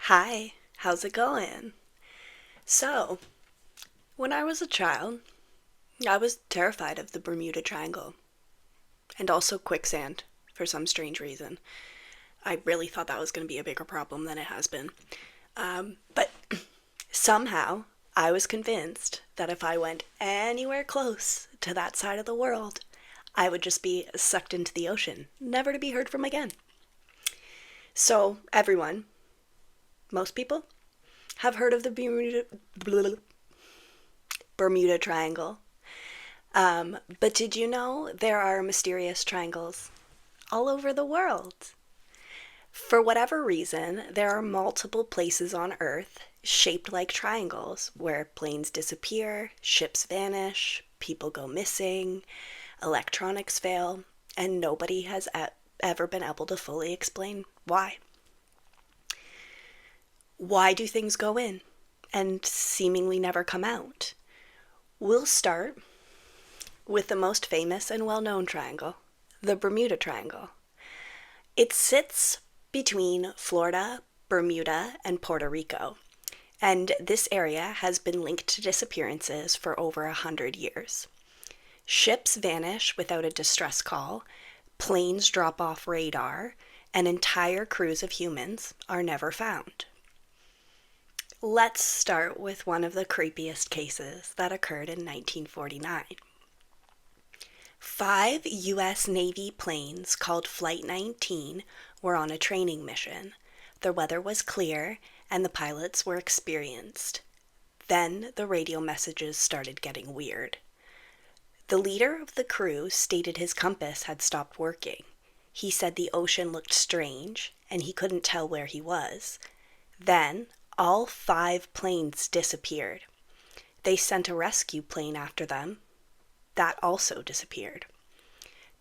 Hi, how's it going? So, when I was a child, I was terrified of the Bermuda Triangle and also quicksand for some strange reason. I really thought that was going to be a bigger problem than it has been. But somehow, I was convinced that if I went anywhere close to that side of the world, I would just be sucked into the ocean, never to be heard from again. So, everyone, most people, have heard of the Bermuda Triangle. But did you know there are mysterious triangles all over the world? For whatever reason, there are multiple places on Earth shaped like triangles where planes disappear, ships vanish, people go missing, electronics fail, and nobody has ever been able to fully explain why. Why do things go in and seemingly never come out? We'll start with the most famous and well-known triangle, the Bermuda Triangle. It sits between Florida, Bermuda, and Puerto Rico, and this area has been linked to disappearances for over 100 years. Ships vanish without a distress call, planes drop off radar, and entire crews of humans are never found. Let's start with one of the creepiest cases that occurred in 1949. 5 U.S. Navy planes called Flight 19 were on a training mission. The weather was clear and the pilots were experienced. Then the radio messages started getting weird. The leader of the crew stated his compass had stopped working. He said the ocean looked strange and he couldn't tell where he was. Then all 5 planes disappeared. They sent a rescue plane after them. That also disappeared.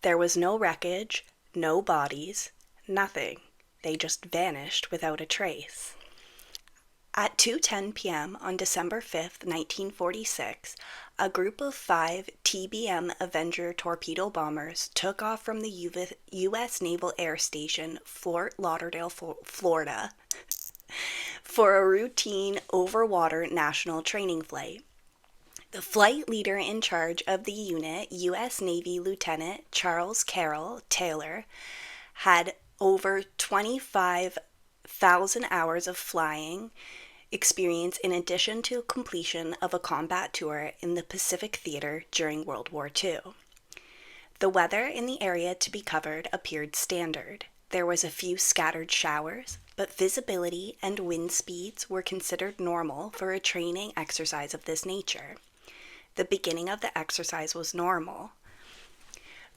There was no wreckage, no bodies, nothing. They just vanished without a trace. At 2:10 p.m. on December 5th, 1946, a group of 5 TBM Avenger torpedo bombers took off from the U.S. Naval Air Station, Fort Lauderdale, Florida, for a routine over-water national training flight. The flight leader in charge of the unit, U.S. Navy Lieutenant Charles Carroll Taylor, had over 25,000 hours of flying experience in addition to completion of a combat tour in the Pacific Theater during World War II. The weather in the area to be covered appeared standard. There was a few scattered showers, but visibility and wind speeds were considered normal for a training exercise of this nature. The beginning of the exercise was normal.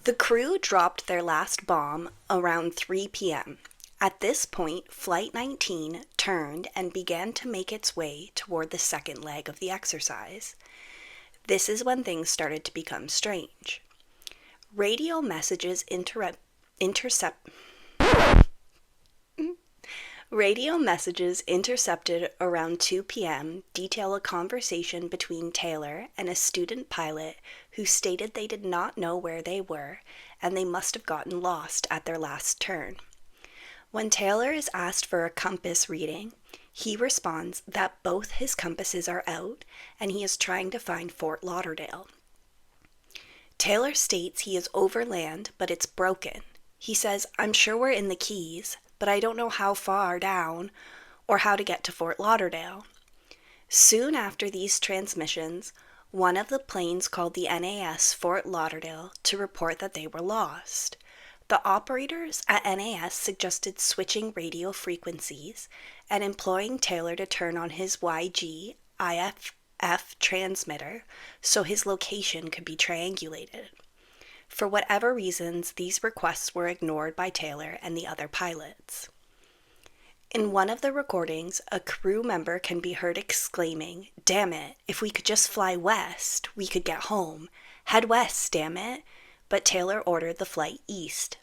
The crew dropped their last bomb around 3 p.m. At this point, Flight 19 turned and began to make its way toward the second leg of the exercise. This is when things started to become strange. Radio messages intercepted around 2 p.m. detail a conversation between Taylor and a student pilot who stated they did not know where they were and they must have gotten lost at their last turn. When Taylor is asked for a compass reading, he responds that both his compasses are out and he is trying to find Fort Lauderdale. Taylor states he is over land, but it's broken. He says, "I'm sure we're in the Keys, but I don't know how far down or how to get to Fort Lauderdale." Soon after these transmissions, one of the planes called the NAS Fort Lauderdale to report that they were lost. The operators at NAS suggested switching radio frequencies and employing Taylor to turn on his YG IFF transmitter so his location could be triangulated. For whatever reasons, these requests were ignored by Taylor and the other pilots. In one of the recordings, a crew member can be heard exclaiming, "Damn it, if we could just fly west, we could get home. Head west, damn it." But Taylor ordered the flight east.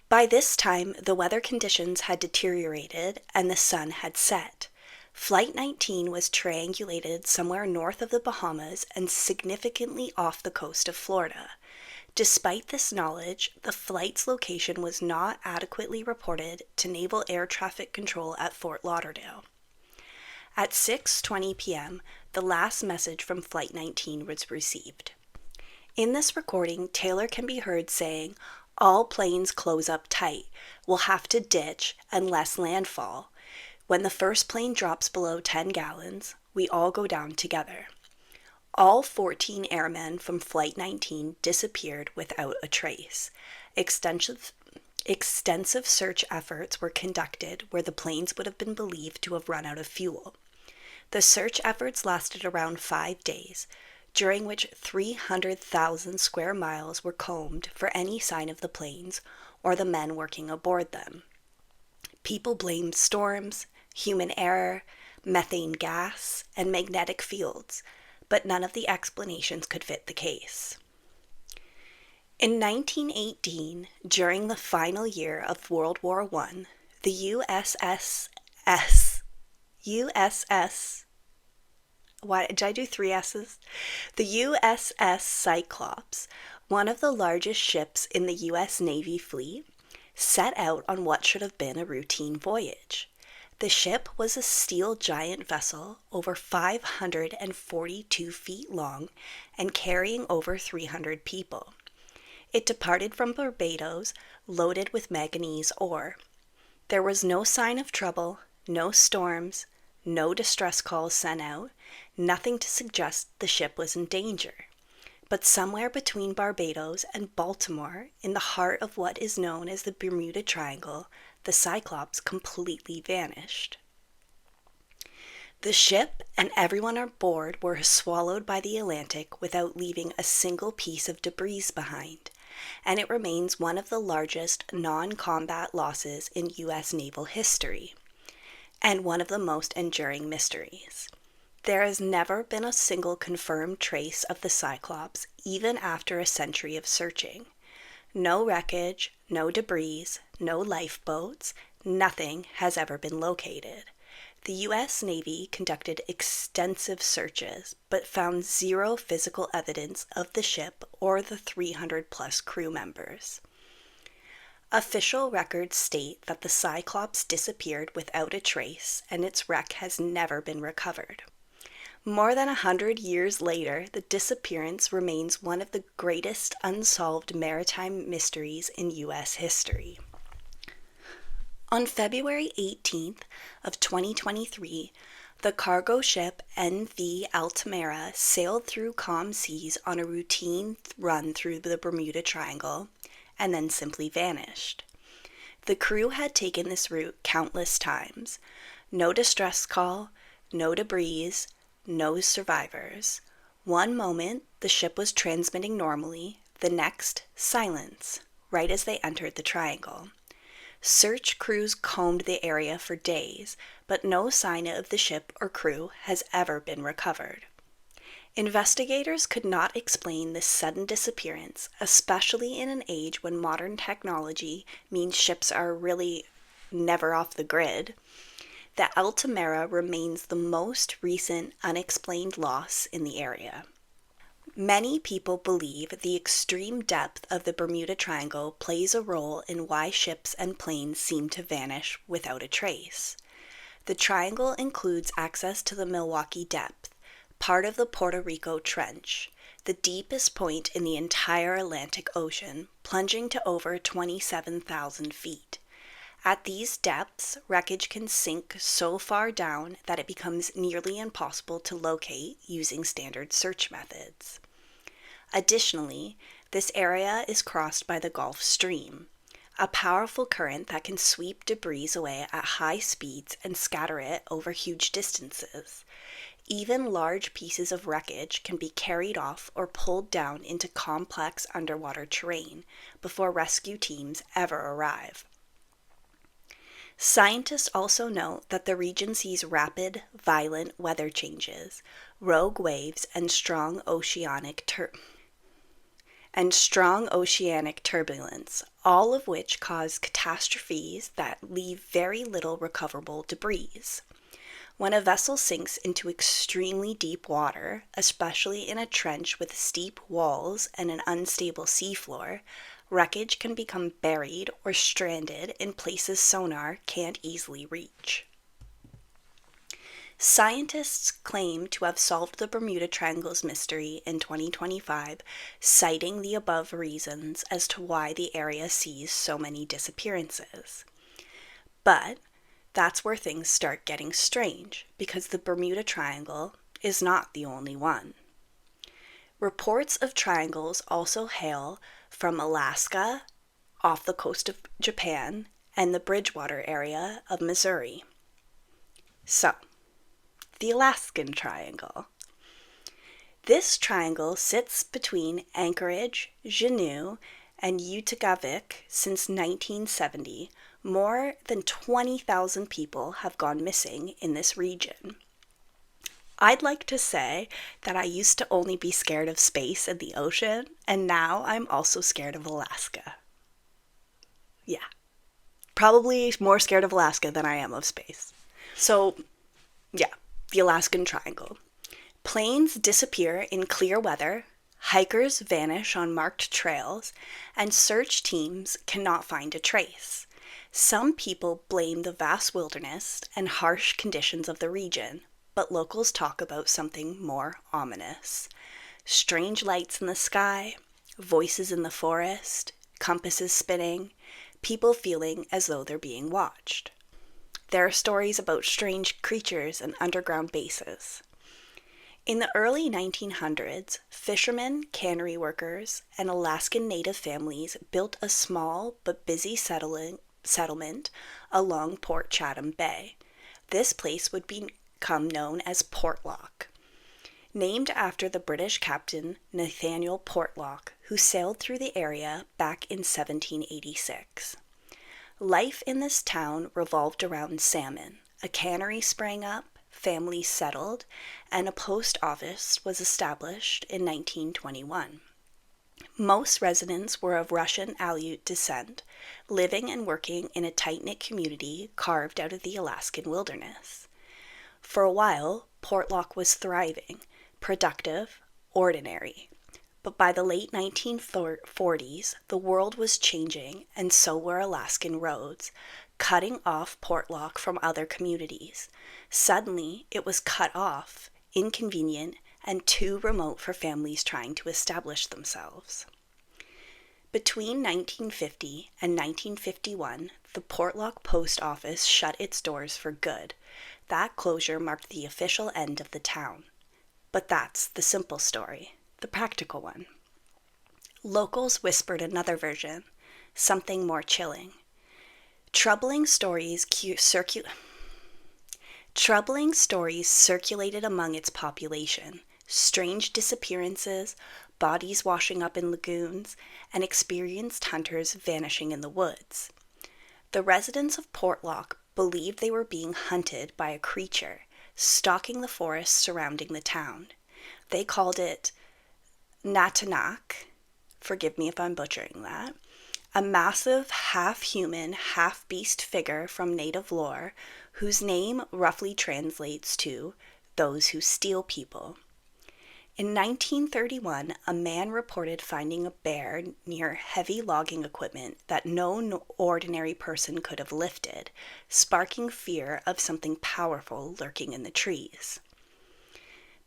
By this time, the weather conditions had deteriorated and the sun had set. Flight 19 was triangulated somewhere north of the Bahamas and significantly off the coast of Florida. Despite this knowledge, the flight's location was not adequately reported to Naval Air Traffic Control at Fort Lauderdale. At 6:20 p.m., the last message from Flight 19 was received. In this recording, Taylor can be heard saying, "All planes close up tight. We'll have to ditch unless landfall. When the first plane drops below 10 gallons, we all go down together." All 14 airmen from Flight 19 disappeared without a trace. Extensive search efforts were conducted where the planes would have been believed to have run out of fuel. The search efforts lasted around 5 days, during which 300,000 square miles were combed for any sign of the planes or the men working aboard them. People blamed storms, human error, methane gas, and magnetic fields, but none of the explanations could fit the case. In 1918, during the final year of World War I, the why did I do 3 S's? The USS Cyclops, one of the largest ships in the U.S. Navy fleet, set out on what should have been a routine voyage. The ship was a steel giant vessel over 542 feet long and carrying over 300 people. It departed from Barbados loaded with manganese ore. There was no sign of trouble, no storms, no distress calls sent out, nothing to suggest the ship was in danger. But somewhere between Barbados and Baltimore, in the heart of what is known as the Bermuda Triangle, the Cyclops completely vanished. The ship and everyone on board were swallowed by the Atlantic without leaving a single piece of debris behind, and it remains one of the largest non-combat losses in U.S. naval history, and one of the most enduring mysteries. There has never been a single confirmed trace of the Cyclops, even after a century of searching. No wreckage, no debris, no lifeboats, nothing has ever been located. The U.S. Navy conducted extensive searches, but found zero physical evidence of the ship or the 300-plus crew members. Official records state that the Cyclops disappeared without a trace, and its wreck has never been recovered. More than 100 years later, the disappearance remains one of the greatest unsolved maritime mysteries in U.S. history. On February 18th of 2023, the cargo ship NV Altamira sailed through calm seas on a routine run through the Bermuda Triangle and then simply vanished. The crew had taken this route countless times. No distress call, no debris, no survivors. One moment, the ship was transmitting normally, the next, silence, right as they entered the triangle. Search crews combed the area for days, but no sign of the ship or crew has ever been recovered. Investigators could not explain this sudden disappearance, especially in an age when modern technology means ships are really never off the grid. The Altamira remains the most recent unexplained loss in the area. Many people believe the extreme depth of the Bermuda Triangle plays a role in why ships and planes seem to vanish without a trace. The triangle includes access to the Milwaukee Depth, part of the Puerto Rico Trench, the deepest point in the entire Atlantic Ocean, plunging to over 27,000 feet. At these depths, wreckage can sink so far down that it becomes nearly impossible to locate using standard search methods. Additionally, this area is crossed by the Gulf Stream, a powerful current that can sweep debris away at high speeds and scatter it over huge distances. Even large pieces of wreckage can be carried off or pulled down into complex underwater terrain before rescue teams ever arrive. Scientists also note that the region sees rapid, violent weather changes, rogue waves, and strong oceanic turbulence, all of which cause catastrophes that leave very little recoverable debris. When a vessel sinks into extremely deep water, especially in a trench with steep walls and an unstable seafloor, wreckage can become buried or stranded in places sonar can't easily reach. Scientists claim to have solved the Bermuda Triangle's mystery in 2025, citing the above reasons as to why the area sees so many disappearances. But that's where things start getting strange, because the Bermuda Triangle is not the only one. Reports of triangles also hail from Alaska, off the coast of Japan, and the Bridgewater area of Missouri. So, the Alaskan Triangle. This triangle sits between Anchorage, Juneau, and Utqiagvik since 1970. More than 20,000 people have gone missing in this region. I'd like to say that I used to only be scared of space and the ocean, and now I'm also scared of Alaska. Yeah, probably more scared of Alaska than I am of space. So, yeah, the Alaskan Triangle. Planes disappear in clear weather, hikers vanish on marked trails, and search teams cannot find a trace. Some people blame the vast wilderness and harsh conditions of the region, but locals talk about something more ominous. Strange lights in the sky, voices in the forest, compasses spinning, people feeling as though they're being watched. There are stories about strange creatures and underground bases. In the early 1900s, fishermen, cannery workers, and Alaskan Native families built a small but busy settlement along Port Chatham Bay. This place would become known as Portlock, named after the British captain Nathaniel Portlock, who sailed through the area back in 1786. Life in this town revolved around salmon. A cannery sprang up, families settled, and a post office was established in 1921. Most residents were of Russian Aleut descent, living and working in a tight-knit community carved out of the Alaskan wilderness. For a while, Portlock was thriving, productive, ordinary. But by the late 1940s, the world was changing, and so were Alaskan roads, cutting off Portlock from other communities. Suddenly, it was cut off, inconvenient, and too remote for families trying to establish themselves. Between 1950 and 1951, the Portlock Post Office shut its doors for good. That closure marked the official end of the town. But that's the simple story, the practical one. Locals whispered another version, something more chilling. Troubling stories circulated among its population. Strange disappearances, bodies washing up in lagoons, and experienced hunters vanishing in the woods. The residents of Portlock believed they were being hunted by a creature, stalking the forest surrounding the town. They called it Natanak, forgive me if I'm butchering that, a massive half-human, half-beast figure from native lore whose name roughly translates to those who steal people. In 1931, a man reported finding a bear near heavy logging equipment that no ordinary person could have lifted, sparking fear of something powerful lurking in the trees.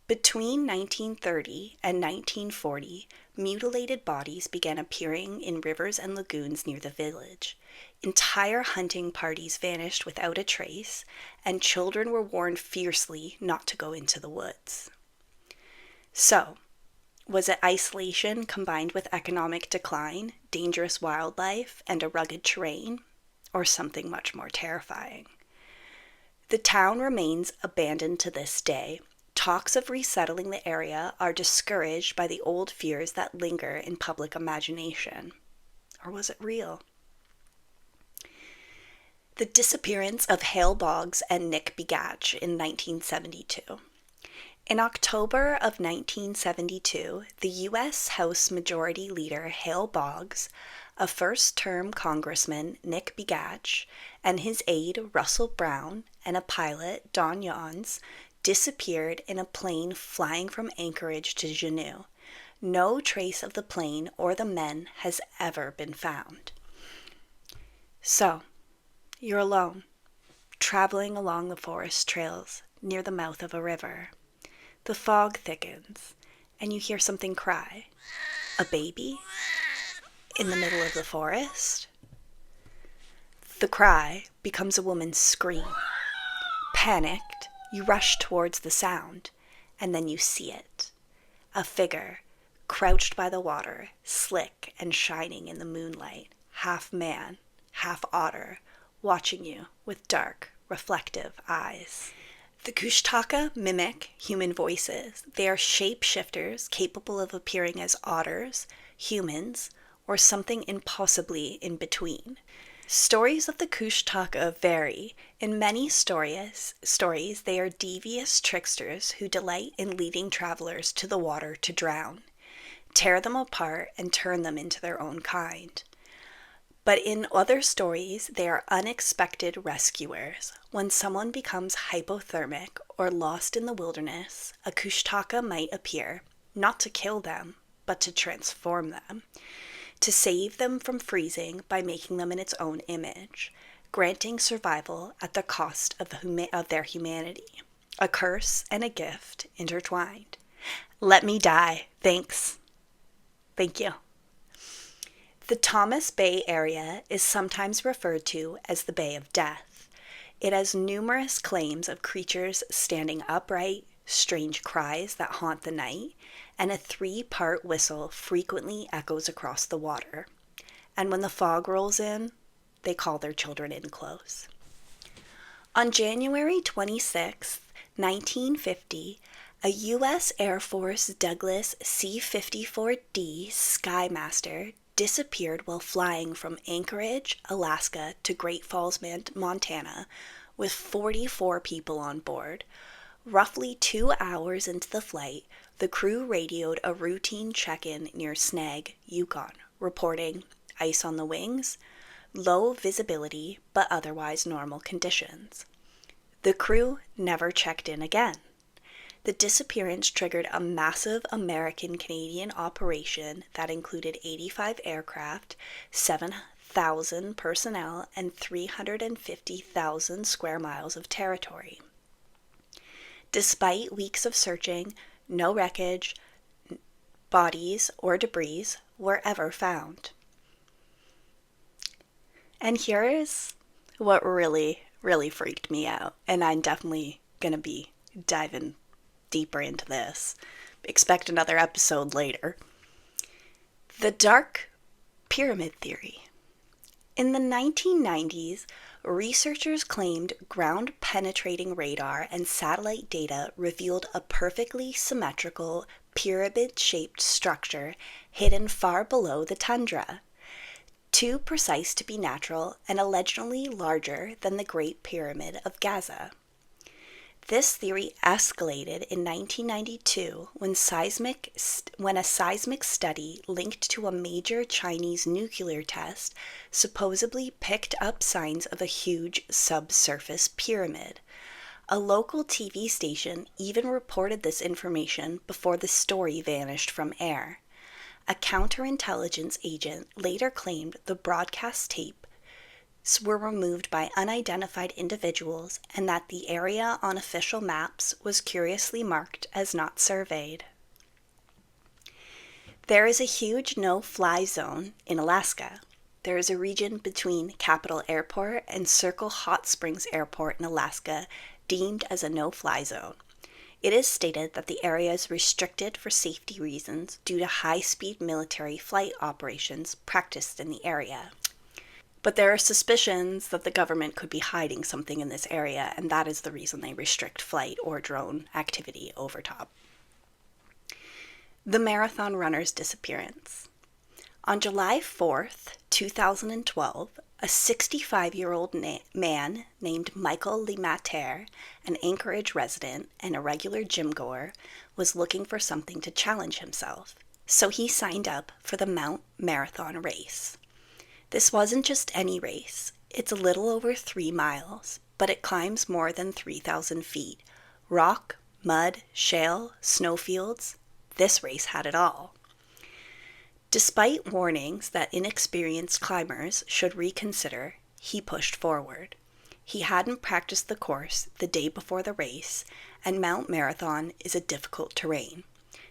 Between 1930 and 1940, mutilated bodies began appearing in rivers and lagoons near the village. Entire hunting parties vanished without a trace, and children were warned fiercely not to go into the woods. So, was it isolation combined with economic decline, dangerous wildlife, and a rugged terrain, or something much more terrifying? The town remains abandoned to this day. Talks of resettling the area are discouraged by the old fears that linger in public imagination. Or was it real? The disappearance of Hale Boggs and Nick Begach in 1972. In October of 1972, the U.S. House Majority Leader Hale Boggs, a first-term Congressman Nick Begach, and his aide Russell Brown, and a pilot, Don Yons, disappeared in a plane flying from Anchorage to Juneau. No trace of the plane or the men has ever been found. So, you're alone. traveling along the forest trails near the mouth of a river. The fog thickens, and you hear something cry. A baby? In the middle of the forest? The cry becomes a woman's scream. Panicked, you rush towards the sound, and then you see it. A figure, crouched by the water, slick and shining in the moonlight, half man, half otter, watching you with dark, reflective eyes. The Kushtaka mimic human voices. They are shape-shifters capable of appearing as otters, humans, or something impossibly in between. Stories of the Kushtaka vary. In many stories, they are devious tricksters who delight in leading travelers to the water to drown, tear them apart, and turn them into their own kind. But in other stories, they are unexpected rescuers. When someone becomes hypothermic or lost in the wilderness, a Kushtaka might appear, not to kill them, but to transform them, to save them from freezing by making them in its own image, granting survival at the cost of their humanity. A curse and a gift intertwined. Let me die. Thanks. Thank you. The Thomas Bay area is sometimes referred to as the Bay of Death. It has numerous claims of creatures standing upright, strange cries that haunt the night, and a 3-part whistle frequently echoes across the water. And when the fog rolls in, they call their children in close. On January 26, 1950, a U.S. Air Force Douglas C-54D Skymaster disappeared while flying from Anchorage, Alaska to Great Falls, Montana, with 44 people on board. Roughly 2 hours into the flight, the crew radioed a routine check-in near Snag, Yukon, reporting ice on the wings, low visibility, but otherwise normal conditions. The crew never checked in again. The disappearance triggered a massive American-Canadian operation that included 85 aircraft, 7,000 personnel, and 350,000 square miles of territory. Despite weeks of searching, no wreckage, bodies, or debris were ever found. And here's what really, really freaked me out, and I'm definitely going to be diving deeper into this. Expect another episode later. The Dark Pyramid Theory. In the 1990s, researchers claimed ground-penetrating radar and satellite data revealed a perfectly symmetrical, pyramid-shaped structure hidden far below the tundra, too precise to be natural and allegedly larger than the Great Pyramid of Giza. This theory escalated in 1992 when a seismic study linked to a major Chinese nuclear test supposedly picked up signs of a huge subsurface pyramid. A local TV station even reported this information before the story vanished from air. A counterintelligence agent later claimed the broadcast tapes were removed by unidentified individuals and that the area on official maps was curiously marked as not surveyed. There is a huge no-fly zone in Alaska. There is a region between Capital Airport and Circle Hot Springs Airport in Alaska deemed as a no-fly zone. It is stated that the area is restricted for safety reasons due to high-speed military flight operations practiced in the area. But there are suspicions that the government could be hiding something in this area, and that is the reason they restrict flight or drone activity over top. The marathon runner's disappearance. On July 4th, 2012, a 65-year-old man named Michael LeMater, an Anchorage resident and a regular gym-goer, was looking for something to challenge himself, so he signed up for the Mount Marathon race. This wasn't just any race. It's a little over 3 miles, but it climbs more than 3,000 feet. Rock, mud, shale, snowfields. This race had it all. Despite warnings that inexperienced climbers should reconsider, he pushed forward. He hadn't practiced the course the day before the race, and Mount Marathon is a difficult terrain.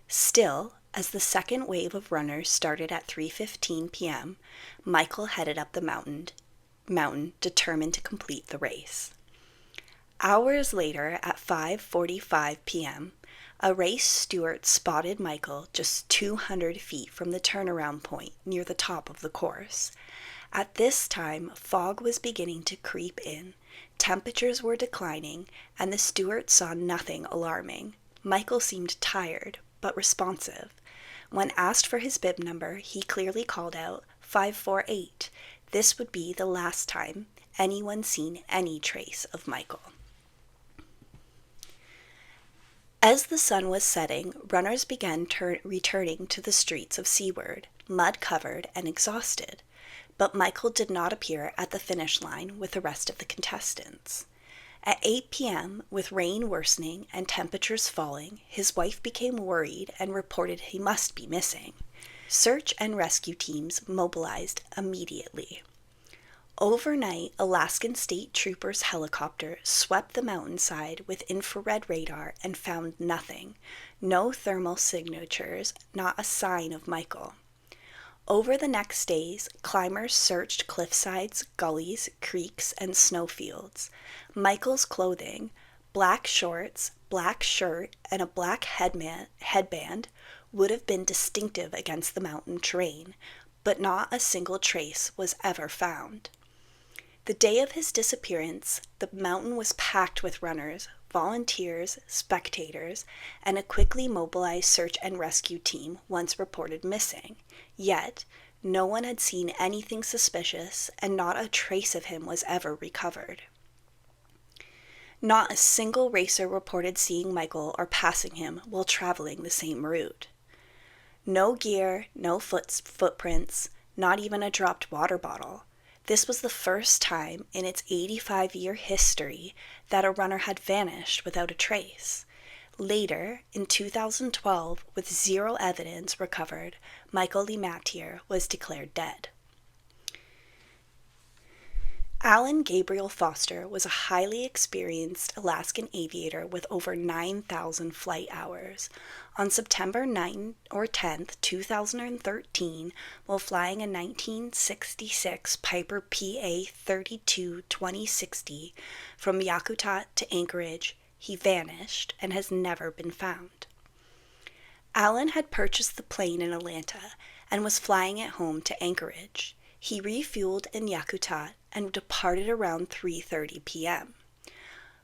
Still, as the second wave of runners started at 3:15 p.m., Michael headed up the mountain, determined to complete the race. Hours later, at 5:45 p.m., a race steward spotted Michael just 200 feet from the turnaround point near the top of the course. At this time, fog was beginning to creep in, temperatures were declining, and the steward saw nothing alarming. Michael seemed tired, but responsive. When asked for his bib number, he clearly called out 548. This would be the last time anyone seen any trace of Michael. As the sun was setting, runners began returning to the streets of Seaward, mud-covered and exhausted. But Michael did not appear at the finish line with the rest of the contestants. At 8 p.m., with rain worsening and temperatures falling, his wife became worried and reported he must be missing. Search and rescue teams mobilized immediately. Overnight, Alaskan State Troopers' helicopter swept the mountainside with infrared radar and found nothing. No thermal signatures, not a sign of Michael. Over the next days, climbers searched cliffsides, gullies, creeks, and snowfields. Michael's clothing, black shorts, black shirt, and a black headband would have been distinctive against the mountain terrain, but not a single trace was ever found. The day of his disappearance, the mountain was packed with runners, volunteers, spectators, and a quickly mobilized search and rescue team once reported missing. Yet, no one had seen anything suspicious, and not a trace of him was ever recovered. Not a single racer reported seeing Michael or passing him while traveling the same route. No gear, no footprints, not even a dropped water bottle. This was the first time in its 85-year history that a runner had vanished without a trace. Later, in 2012, with zero evidence recovered, Michael LeMathieu was declared dead. Alan Gabriel Foster was a highly experienced Alaskan aviator with over 9,000 flight hours. On September 9 or 10, 2013, while flying a 1966 Piper PA-32 2060 from Yakutat to Anchorage, he vanished and has never been found. Alan had purchased the plane in Atlanta and was flying it home to Anchorage. He refueled in Yakutat and departed around 3:30 p.m.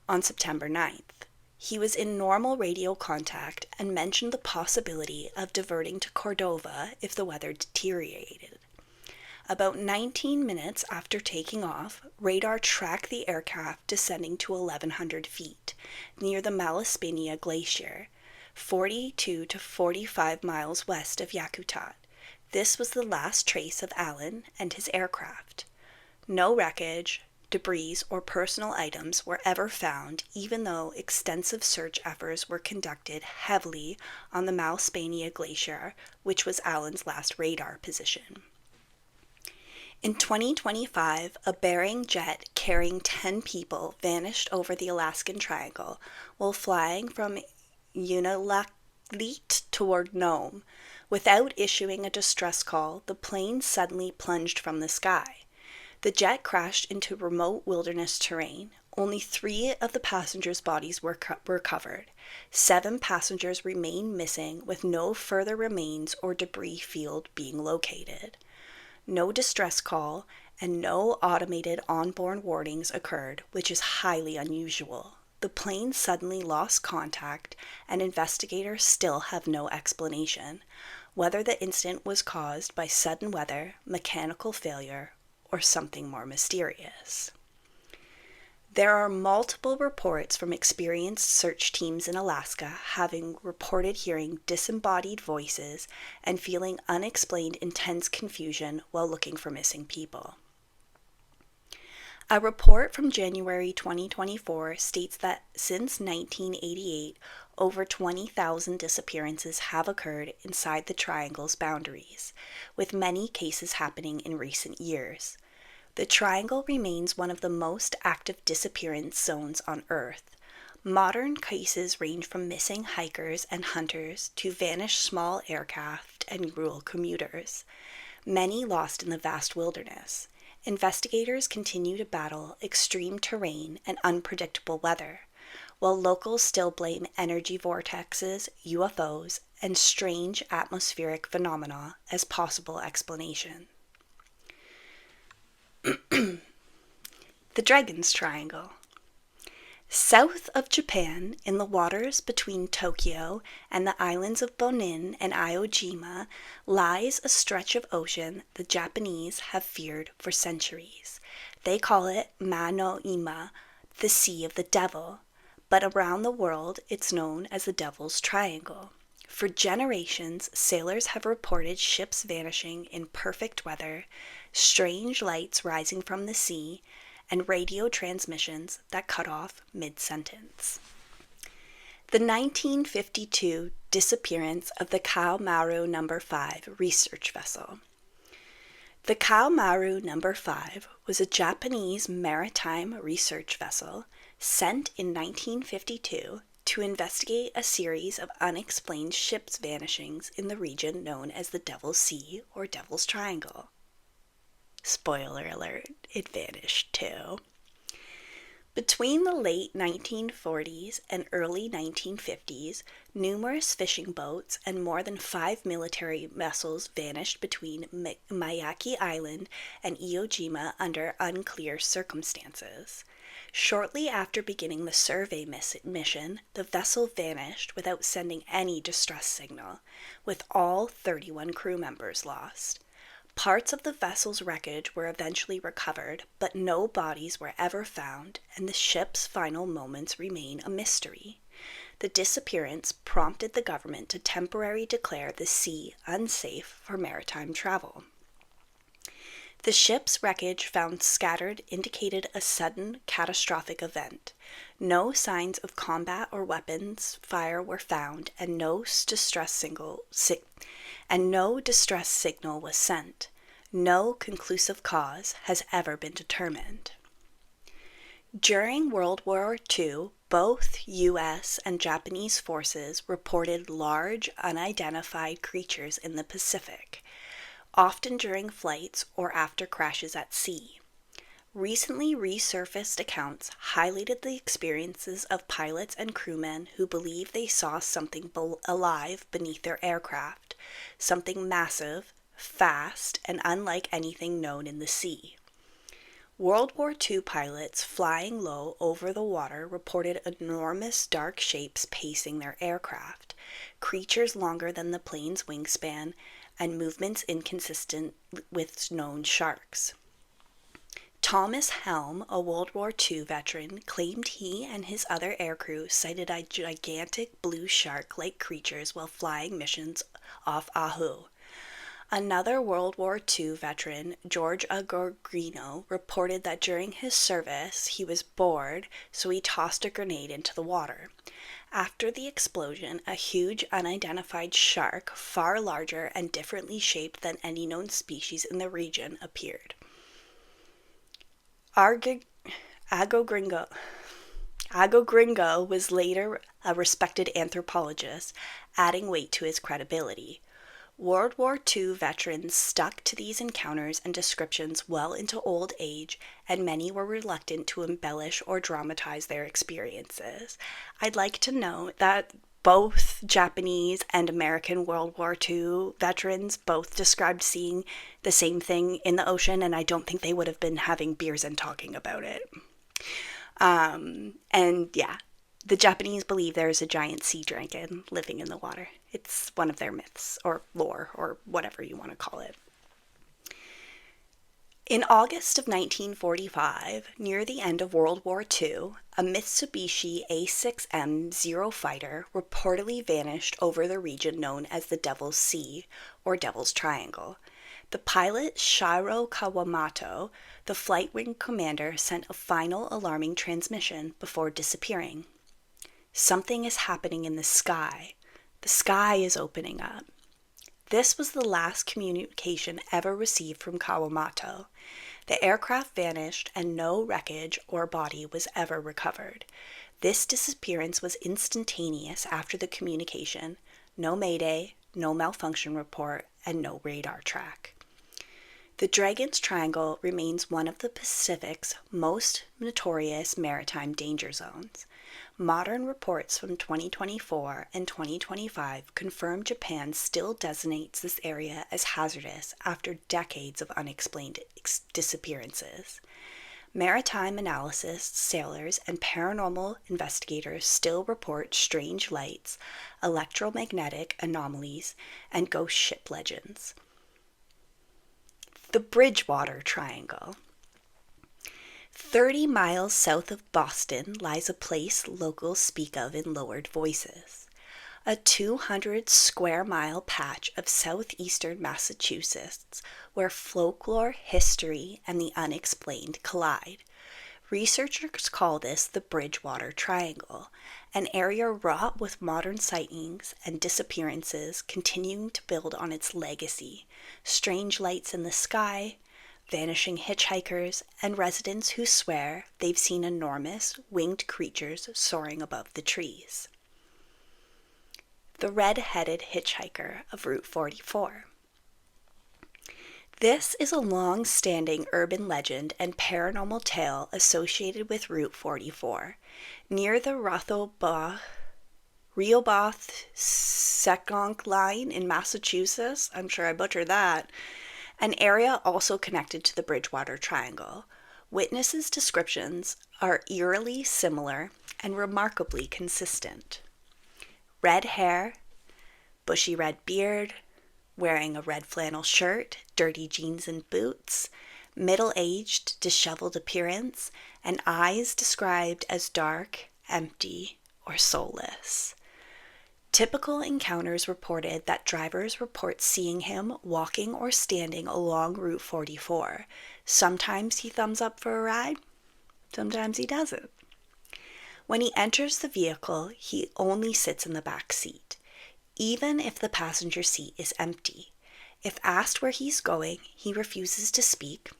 on September 9th. He was in normal radio contact and mentioned the possibility of diverting to Cordova if the weather deteriorated. About 19 minutes after taking off, radar tracked the aircraft descending to 1,100 feet near the Malaspina Glacier, 42 to 45 miles west of Yakutat. This was the last trace of Alan and his aircraft. No wreckage, debris, or personal items were ever found, even though extensive search efforts were conducted heavily on the Malaspina Glacier, which was Alan's last radar position. In 2025, a Bering jet carrying 10 people vanished over the Alaskan Triangle while flying from Unalakleet toward Nome. Without issuing a distress call, the plane suddenly plunged from the sky. The jet crashed into remote wilderness terrain. Only 3 of the passengers' bodies were recovered. 7 passengers remain missing, with no further remains or debris field being located. No distress call and no automated onboard warnings occurred, which is highly unusual. The plane suddenly lost contact, and investigators still have no explanation whether the incident was caused by sudden weather, mechanical failure, or something more mysterious. There are multiple reports from experienced search teams in Alaska having reported hearing disembodied voices and feeling unexplained intense confusion while looking for missing people. A report from January 2024 states that since 1988, over 20,000 disappearances have occurred inside the triangle's boundaries, with many cases happening in recent years. The triangle remains one of the most active disappearance zones on Earth. Modern cases range from missing hikers and hunters to vanished small aircraft and rural commuters, many lost in the vast wilderness. Investigators continue to battle extreme terrain and unpredictable weather, while locals still blame energy vortexes, UFOs, and strange atmospheric phenomena as possible explanation. The Dragon's Triangle. South of Japan, in the waters between Tokyo and the islands of Bonin and Iojima, lies a stretch of ocean the Japanese have feared for centuries. They call it Ma-no-ima, the Sea of the Devil, but around the world it's known as the Devil's Triangle. For generations, sailors have reported ships vanishing in perfect weather, strange lights rising from the sea, and radio transmissions that cut off mid-sentence. The 1952 disappearance of the Kaomaru No. 5 research vessel. The Kaomaru No. 5 was a Japanese maritime research vessel sent in 1952 to investigate a series of unexplained ships vanishings in the region known as the Devil's Sea or Devil's Triangle. Spoiler alert, it vanished too. Between the late 1940s and early 1950s, numerous fishing boats and more than 5 military vessels vanished between Miyake Island and Iojima under unclear circumstances. Shortly after beginning the survey mission, the vessel vanished without sending any distress signal, with all 31 crew members lost. Parts of the vessel's wreckage were eventually recovered, but no bodies were ever found, and the ship's final moments remain a mystery. The disappearance prompted the government to temporarily declare the sea unsafe for maritime travel. The ship's wreckage found scattered indicated a sudden, catastrophic event. No signs of combat or weapons fire were found, and no distress signal was sent. No conclusive cause has ever been determined. During World War II, both U.S. and Japanese forces reported large, unidentified creatures in the Pacific, often during flights or after crashes at sea. Recently resurfaced accounts highlighted the experiences of pilots and crewmen who believe they saw something alive beneath their aircraft, something massive, fast, and unlike anything known in the sea. World War II pilots flying low over the water reported enormous dark shapes pacing their aircraft, creatures longer than the plane's wingspan, and movements inconsistent with known sharks. Thomas Helm, a World War II veteran, claimed he and his other aircrew sighted a gigantic blue shark-like creatures while flying missions off Oahu. Another World War II veteran, George Agorino, reported that during his service he was bored, so he tossed a grenade into the water. After the explosion, a huge unidentified shark, far larger and differently shaped than any known species in the region, appeared. Agogringo was later a respected anthropologist, adding weight to his credibility. World War II veterans stuck to these encounters and descriptions well into old age, and many were reluctant to embellish or dramatize their experiences. I'd like to note that both Japanese and American World War II veterans both described seeing the same thing in the ocean, and I don't think they would have been having beers and talking about it. The Japanese believe there is a giant sea dragon living in the water. It's one of their myths, or lore, or whatever you want to call it. In August of 1945, near the end of World War II, a Mitsubishi A6M Zero fighter reportedly vanished over the region known as the Devil's Sea, or Devil's Triangle. The pilot, Shiro Kawamoto, the flight wing commander, sent a final alarming transmission before disappearing. Something is happening in the sky. The sky is opening up. This was the last communication ever received from Kawamoto. The aircraft vanished and no wreckage or body was ever recovered. This disappearance was instantaneous after the communication, no mayday, no malfunction report, and no radar track. The Dragon's Triangle remains one of the Pacific's most notorious maritime danger zones. Modern reports from 2024 and 2025 confirm Japan still designates this area as hazardous after decades of unexplained disappearances. Maritime analysts, sailors, and paranormal investigators still report strange lights, electromagnetic anomalies, and ghost ship legends. The Bridgewater Triangle. 30 miles south of Boston lies a place locals speak of in lowered voices. A 200 square mile patch of southeastern Massachusetts where folklore, history, and the unexplained collide. Researchers call this the Bridgewater Triangle, an area wrought with modern sightings and disappearances continuing to build on its legacy. Strange lights in the sky, vanishing hitchhikers, and residents who swear they've seen enormous winged creatures soaring above the trees. The Red-Headed Hitchhiker of Route 44. This is a long-standing urban legend and paranormal tale associated with Route 44. Near the Rehoboth-Seconk line in Massachusetts, I'm sure I butchered that, an area also connected to the Bridgewater Triangle. Witnesses' descriptions are eerily similar and remarkably consistent. Red hair, bushy red beard, wearing a red flannel shirt, dirty jeans and boots, middle-aged, disheveled appearance, and eyes described as dark, empty, or soulless. Typical encounters reported that drivers report seeing him walking or standing along Route 44. Sometimes he thumbs up for a ride, sometimes he doesn't. When he enters the vehicle, he only sits in the back seat, even if the passenger seat is empty. If asked where he's going, he refuses to speak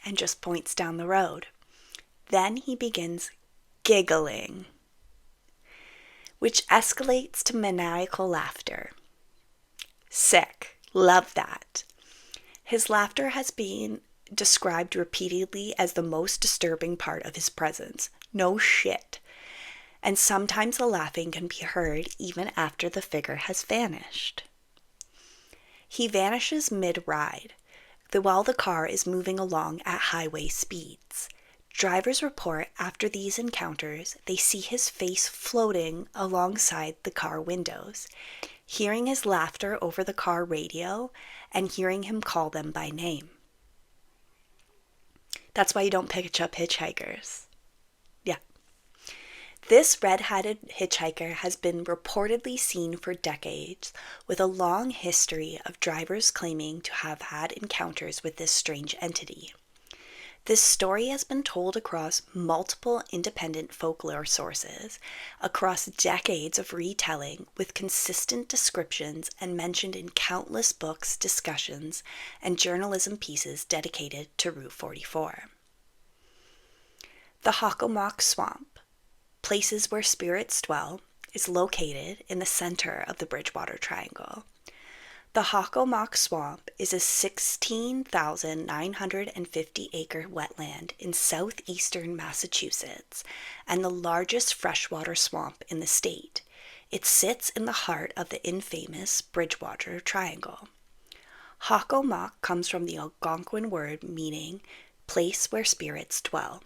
and just points down the road. Then he begins giggling, which escalates to maniacal laughter. Sick. Love that. His laughter has been described repeatedly as the most disturbing part of his presence. No shit. And sometimes the laughing can be heard even after the figure has vanished. He vanishes mid-ride, while the car is moving along at highway speeds. Drivers report after these encounters, they see his face floating alongside the car windows, hearing his laughter over the car radio, and hearing him call them by name. That's why you don't pick up hitchhikers. Yeah. This red-hatted hitchhiker has been reportedly seen for decades, with a long history of drivers claiming to have had encounters with this strange entity. This story has been told across multiple independent folklore sources, across decades of retelling, with consistent descriptions and mentioned in countless books, discussions, and journalism pieces dedicated to Route 44. The Hockomock Swamp, places where spirits dwell, is located in the center of the Bridgewater Triangle. The Hockomock Swamp is a 16,950-acre wetland in southeastern Massachusetts and the largest freshwater swamp in the state. It sits in the heart of the infamous Bridgewater Triangle. Hockomock comes from the Algonquin word meaning place where spirits dwell.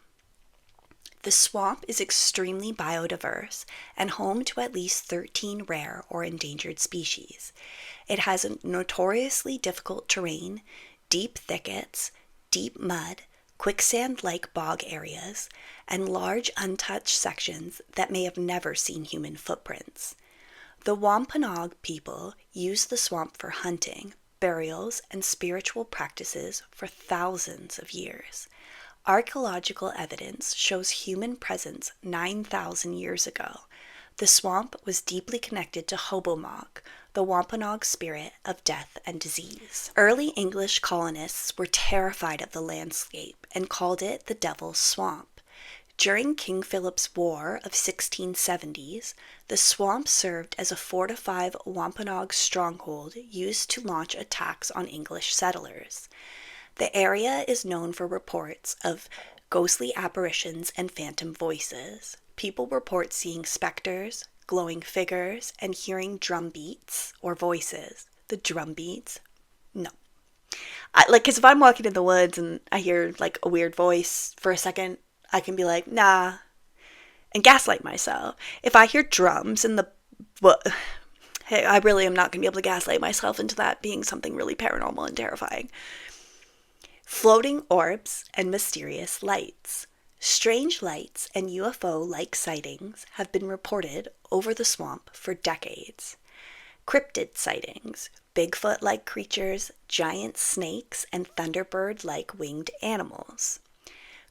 The swamp is extremely biodiverse and home to at least 13 rare or endangered species. It has a notoriously difficult terrain, deep thickets, deep mud, quicksand-like bog areas, and large untouched sections that may have never seen human footprints. The Wampanoag people used the swamp for hunting, burials, and spiritual practices for thousands of years. Archaeological evidence shows human presence 9,000 years ago. The swamp was deeply connected to Hobomok, the Wampanoag spirit of death and disease. Early English colonists were terrified of the landscape and called it the Devil's Swamp. During King Philip's War of 1670s, the swamp served as a fortified Wampanoag stronghold used to launch attacks on English settlers. The area is known for reports of ghostly apparitions and phantom voices. People report seeing specters, glowing figures, and hearing drum beats or voices. The drum beats? No. Because if I'm walking in the woods and I hear, like, a weird voice for a second, I can be like, nah, and gaslight myself. If I hear drums in the... Well, hey, I really am not going to be able to gaslight myself into that being something really paranormal and terrifying. Floating orbs and mysterious lights. Strange lights and UFO-like sightings have been reported over the swamp for decades. Cryptid sightings, Bigfoot-like creatures, giant snakes, and thunderbird-like winged animals.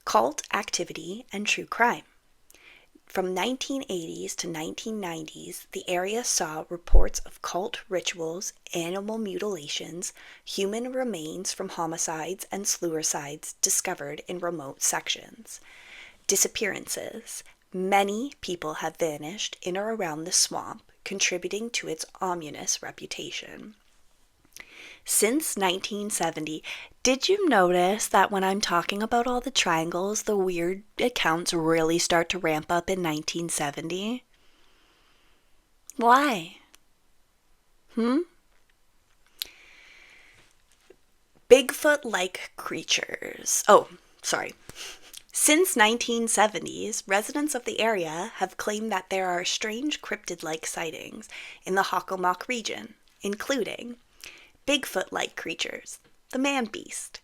Cult activity and true crime. From 1980s to 1990s, the area saw reports of cult rituals, animal mutilations, human remains from homicides and suicides discovered in remote sections. Disappearances. Many people have vanished in or around the swamp, contributing to its ominous reputation. Since 1970, did you notice that when I'm talking about all the triangles, the weird accounts really start to ramp up in 1970? Why? Bigfoot-like creatures. Since 1970s, residents of the area have claimed that there are strange cryptid-like sightings in the Hockomock region, including Bigfoot-like creatures, the man-beast,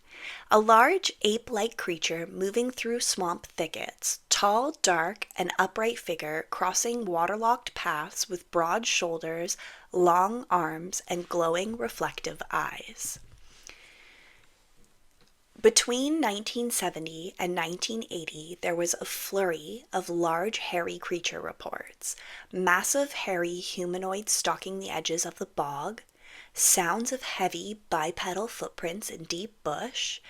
a large ape-like creature moving through swamp thickets, tall, dark, and upright figure crossing waterlogged paths with broad shoulders, long arms, and glowing reflective eyes. Between 1970 and 1980, there was a flurry of large hairy creature reports, massive hairy humanoids stalking the edges of the bog, sounds of heavy bipedal footprints in deep bush,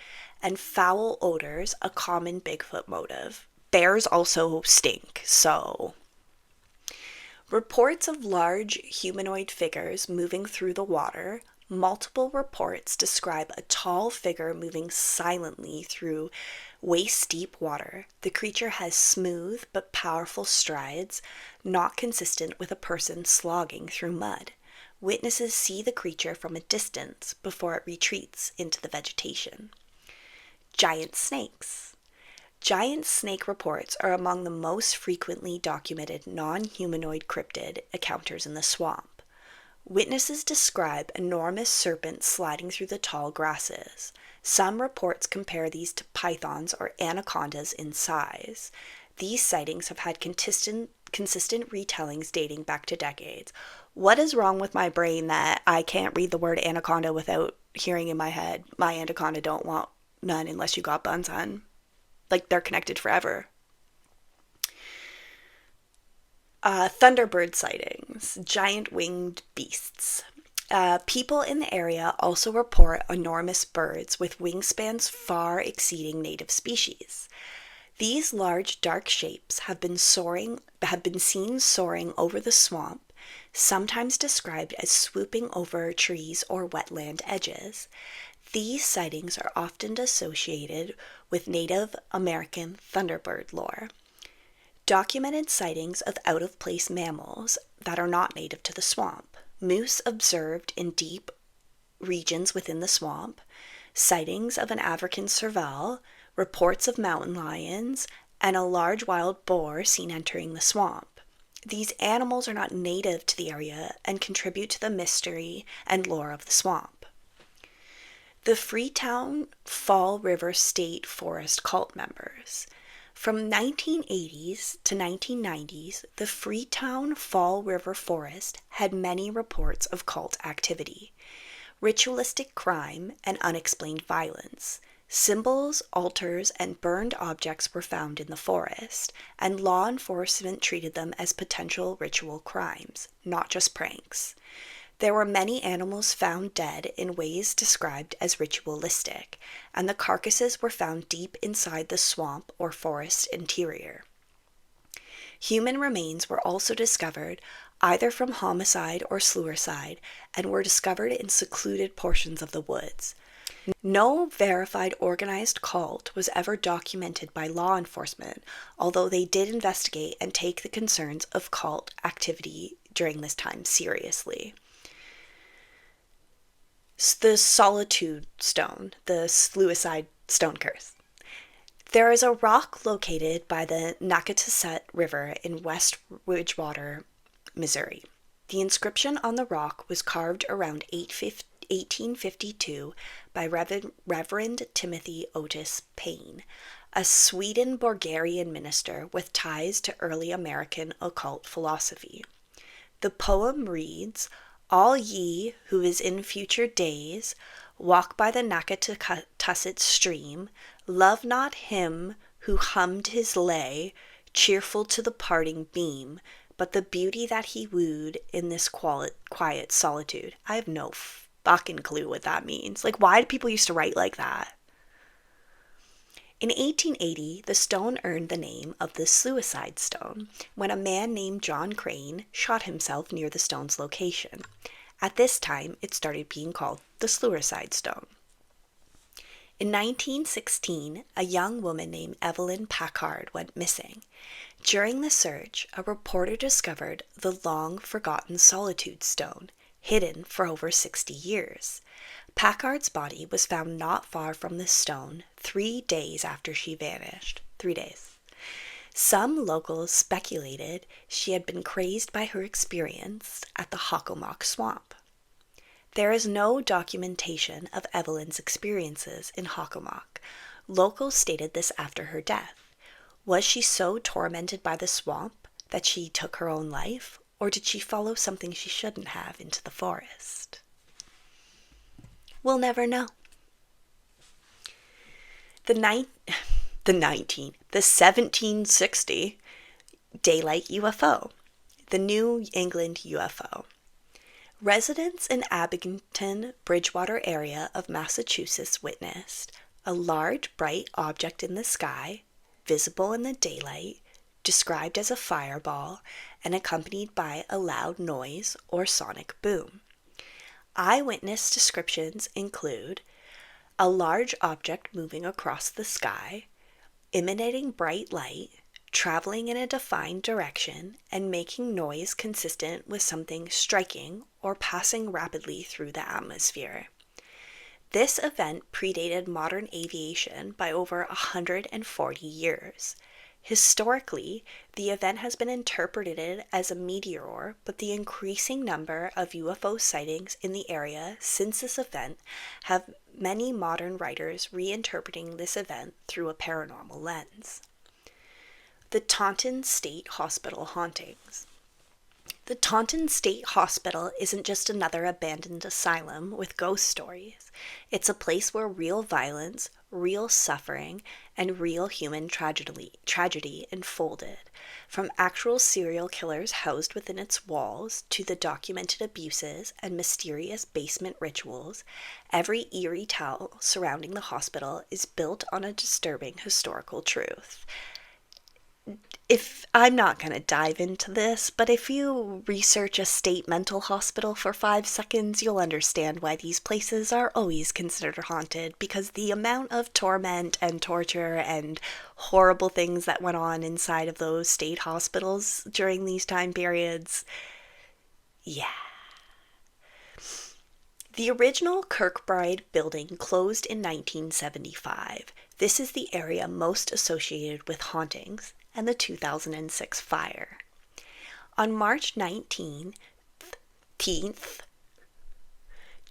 and foul odors, a common Bigfoot motive. Bears also stink, so... Reports of large humanoid figures moving through the water. Multiple reports describe a tall figure moving silently through waist-deep water. The creature has smooth but powerful strides, not consistent with a person slogging through mud. Witnesses see the creature from a distance before it retreats into the vegetation. Giant snakes. Giant snake reports are among the most frequently documented non-humanoid cryptid encounters in the swamp. Witnesses describe enormous serpents sliding through the tall grasses. Some reports compare these to pythons or anacondas in size. These sightings have had consistent retellings dating back to decades. What is wrong with my brain that I can't read the word anaconda without hearing in my head, my anaconda don't want none unless you got buns on? Like, they're connected forever. Thunderbird sightings, giant winged beasts. People in the area also report enormous birds with wingspans far exceeding native species. These large dark shapes have been seen soaring over the swamp, sometimes described as swooping over trees or wetland edges. These sightings are often associated with Native American thunderbird lore. Documented sightings of out-of-place mammals that are not native to the swamp. Moose observed in deep regions within the swamp. Sightings of an African serval. Reports of mountain lions, and a large wild boar seen entering the swamp. These animals are not native to the area and contribute to the mystery and lore of the swamp. The Freetown Fall River State Forest cult members. From 1980s to 1990s, the Freetown Fall River Forest had many reports of cult activity, ritualistic crime, and unexplained violence. Symbols, altars, and burned objects were found in the forest, and law enforcement treated them as potential ritual crimes, not just pranks. There were many animals found dead in ways described as ritualistic, and the carcasses were found deep inside the swamp or forest interior. Human remains were also discovered either from homicide or suicide and were discovered in secluded portions of the woods. No verified organized cult was ever documented by law enforcement, although they did investigate and take the concerns of cult activity during this time seriously. The Solitude Stone, the suicide stone curse. There is a rock located by the Nakatuset River in West Ridgewater, Missouri. The inscription on the rock was carved around 1852 by Reverend Timothy Otis Payne, a Swedenborgian minister with ties to early American occult philosophy. The poem reads, "All ye who is in future days walk by the Nakatuset stream, love not him who hummed his lay, cheerful to the parting beam, but the beauty that he wooed in this quiet solitude." I have no fucking clue what that means. Like, why did people used to write like that? In 1880, the stone earned the name of the Suicide Stone when a man named John Crane shot himself near the stone's location. At this time, it started being called the Suicide Stone. In 1916, a young woman named Evelyn Packard went missing. During the search, a reporter discovered the long-forgotten Solitude Stone, hidden for over 60 years. Packard's body was found not far from the stone 3 days after she vanished. 3 days. Some locals speculated she had been crazed by her experience at the Hockomock Swamp. There is no documentation of Evelyn's experiences in Hockomock. Locals stated this after her death. Was she so tormented by the swamp that she took her own life, or did she follow something she shouldn't have into the forest? We'll never know. The 1760 daylight UFO, the New England UFO. Residents in Abington, Bridgewater area of Massachusetts witnessed a large bright object in the sky, visible in the daylight, described as a fireball, and accompanied by a loud noise or sonic boom. Eyewitness descriptions include a large object moving across the sky, emanating bright light, traveling in a defined direction, and making noise consistent with something striking or passing rapidly through the atmosphere. This event predated modern aviation by over 140 years. Historically, the event has been interpreted as a meteor, but the increasing number of UFO sightings in the area since this event have many modern writers reinterpreting this event through a paranormal lens. The Taunton State Hospital hauntings. The Taunton State Hospital isn't just another abandoned asylum with ghost stories. It's a place where real violence, real suffering, and real human tragedy unfolded. From actual serial killers housed within its walls to the documented abuses and mysterious basement rituals, every eerie tale surrounding the hospital is built on a disturbing historical truth. I'm not going to dive into this, but if you research a state mental hospital for 5 seconds, you'll understand why these places are always considered haunted, because the amount of torment and torture and horrible things that went on inside of those state hospitals during these time periods, yeah. The original Kirkbride building closed in 1975. This is the area most associated with hauntings and the 2006 fire. On March 19th,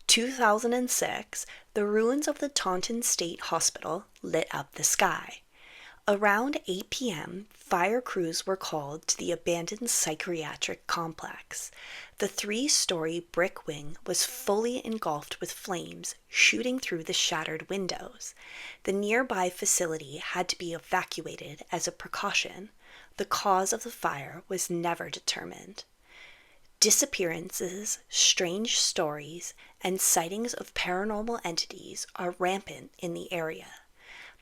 2006, the ruins of the Taunton State Hospital lit up the sky. Around 8 p.m., fire crews were called to the abandoned psychiatric complex. The 3-story brick wing was fully engulfed with flames, shooting through the shattered windows. The nearby facility had to be evacuated as a precaution. The cause of the fire was never determined. Disappearances, strange stories, and sightings of paranormal entities are rampant in the area.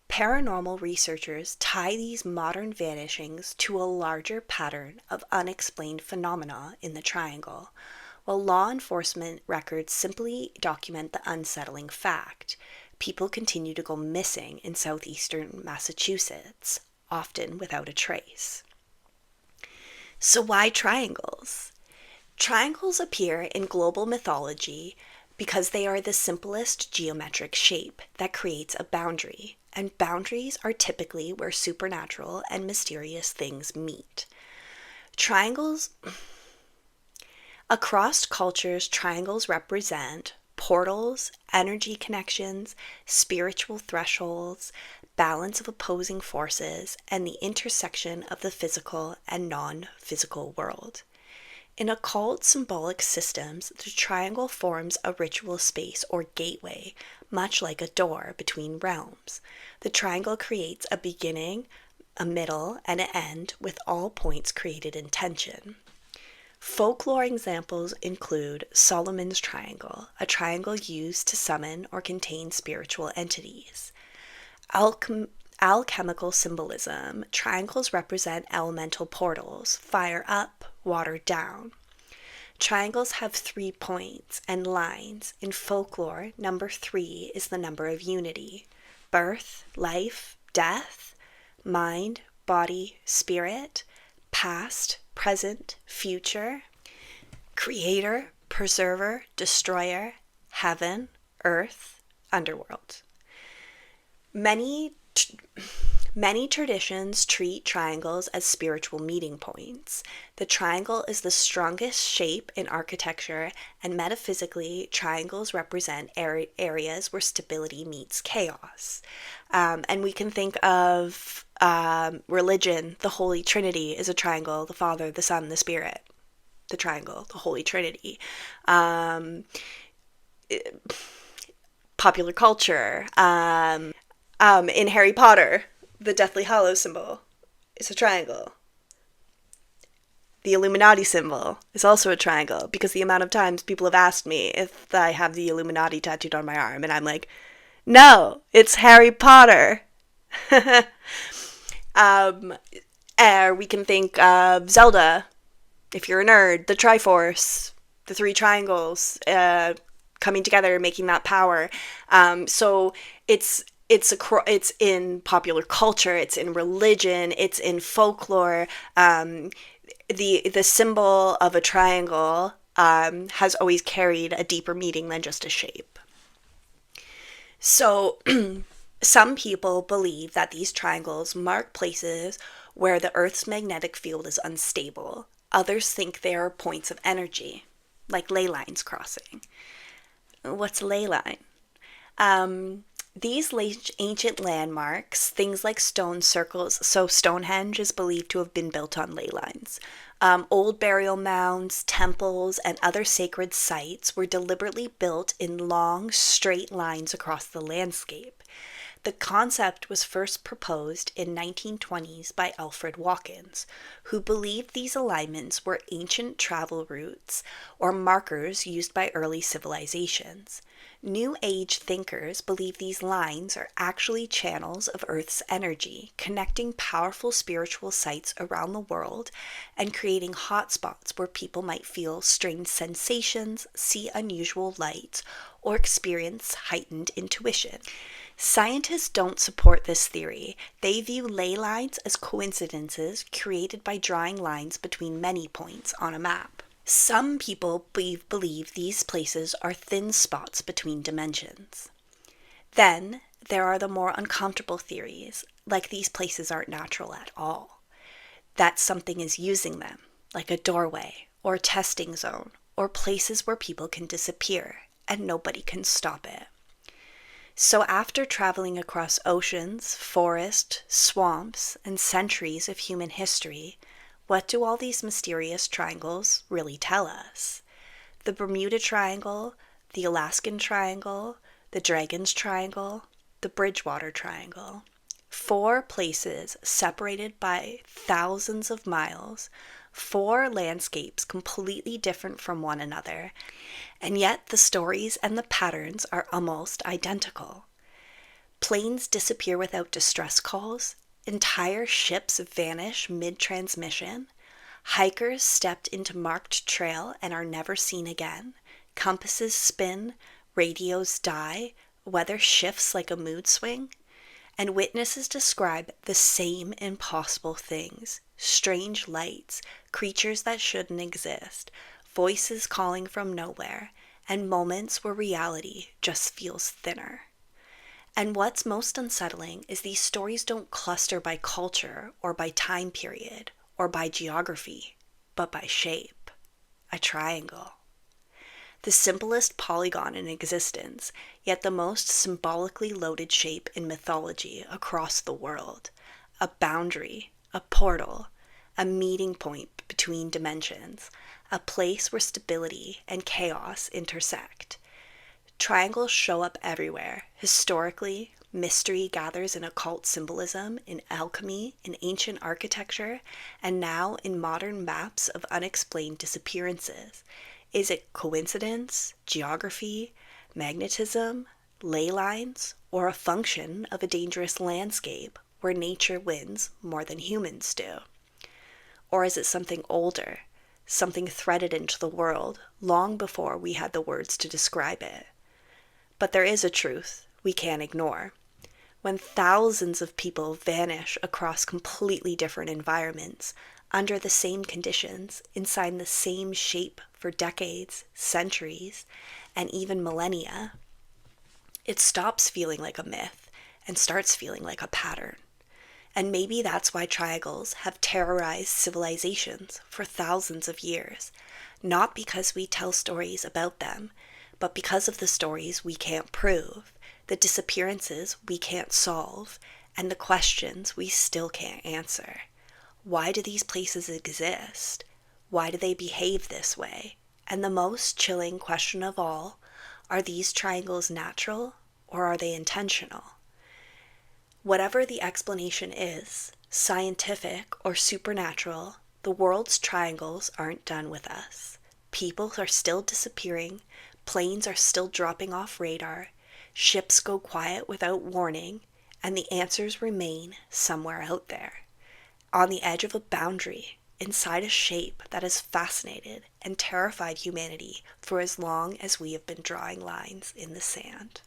Paranormal researchers tie these modern vanishings to a larger pattern of unexplained phenomena in the triangle, while law enforcement records simply document the unsettling fact. People continue to go missing in southeastern Massachusetts, often without a trace. So why triangles? Triangles appear in global mythology because they are the simplest geometric shape that creates a boundary, and boundaries are typically where supernatural and mysterious things meet. Across cultures, triangles represent portals, energy connections, spiritual thresholds, balance of opposing forces, and the intersection of the physical and non-physical world. In occult symbolic systems, the triangle forms a ritual space or gateway, much like a door between realms. The triangle creates a beginning, a middle, and an end, with all points created in tension. Folklore examples include Solomon's Triangle, a triangle used to summon or contain spiritual entities. Alchemical symbolism, triangles represent elemental portals, fire up, water down. Triangles have 3 points and lines. In folklore, number 3 is the number of unity. Birth, life, death, mind, body, spirit, past, present, future, creator, preserver, destroyer, heaven, earth, underworld. Many traditions treat triangles as spiritual meeting points. The triangle is the strongest shape in architecture, and metaphysically, triangles represent areas where stability meets chaos. And we can think of religion. The Holy Trinity is a triangle: the Father, the Son, the Spirit. The triangle, the Holy Trinity. Popular culture. In Harry Potter, the Deathly Hallows symbol is a triangle. The Illuminati symbol is also a triangle, because the amount of times people have asked me if I have the Illuminati tattooed on my arm, and I'm like, no, it's Harry Potter. We can think of Zelda, if you're a nerd, the Triforce, the 3 triangles coming together, making that power. So it's in popular culture, it's in religion, it's in folklore. The symbol of a triangle has always carried a deeper meaning than just a shape. So some people believe that these triangles mark places where the Earth's magnetic field is unstable. Others think they are points of energy, like ley lines crossing. What's a ley line? These ancient landmarks, things like stone circles, so Stonehenge is believed to have been built on ley lines. Old burial mounds, temples, and other sacred sites were deliberately built in long, straight lines across the landscape. The concept was first proposed in 1920s by Alfred Watkins, who believed these alignments were ancient travel routes or markers used by early civilizations. New Age thinkers believe these lines are actually channels of Earth's energy, connecting powerful spiritual sites around the world and creating hotspots where people might feel strange sensations, see unusual light, or experience heightened intuition. Scientists don't support this theory. They view ley lines as coincidences created by drawing lines between many points on a map. Some people believe these places are thin spots between dimensions. Then there are the more uncomfortable theories, like these places aren't natural at all, that something is using them, like a doorway or a testing zone, or places where people can disappear and nobody can stop it. So after traveling across oceans, forests, swamps, and centuries of human history, what do all these mysterious triangles really tell us? The Bermuda Triangle, the Alaskan Triangle, the Dragon's Triangle, the Bridgewater Triangle. 4 places separated by thousands of miles, 4 landscapes completely different from one another, and yet the stories and the patterns are almost identical. Planes disappear without distress calls, entire ships vanish mid-transmission, hikers stepped into marked trail and are never seen again, compasses spin, radios die, weather shifts like a mood swing, and witnesses describe the same impossible things: strange lights, creatures that shouldn't exist, voices calling from nowhere, and moments where reality just feels thinner. And what's most unsettling is these stories don't cluster by culture or by time period or by geography, but by shape. A triangle. The simplest polygon in existence, yet the most symbolically loaded shape in mythology across the world. A boundary, a portal, a meeting point between dimensions, a place where stability and chaos intersect. Triangles show up everywhere. Historically, mystery gathers in occult symbolism, in alchemy, in ancient architecture, and now in modern maps of unexplained disappearances. Is it coincidence, geography, magnetism, ley lines, or a function of a dangerous landscape where nature wins more than humans do? Or is it something older, something threaded into the world long before we had the words to describe it? But there is a truth we can't ignore. When thousands of people vanish across completely different environments, under the same conditions, inside the same shape for decades, centuries, and even millennia, it stops feeling like a myth and starts feeling like a pattern. And maybe that's why triangles have terrorized civilizations for thousands of years, not because we tell stories about them, but because of the stories we can't prove, the disappearances we can't solve, and the questions we still can't answer. Why do these places exist? Why do they behave this way? And the most chilling question of all, are these triangles natural or are they intentional? Whatever the explanation is, scientific or supernatural, the world's triangles aren't done with us. People are still disappearing, planes are still dropping off radar, ships go quiet without warning, and the answers remain somewhere out there. On the edge of a boundary, inside a shape that has fascinated and terrified humanity for as long as we have been drawing lines in the sand.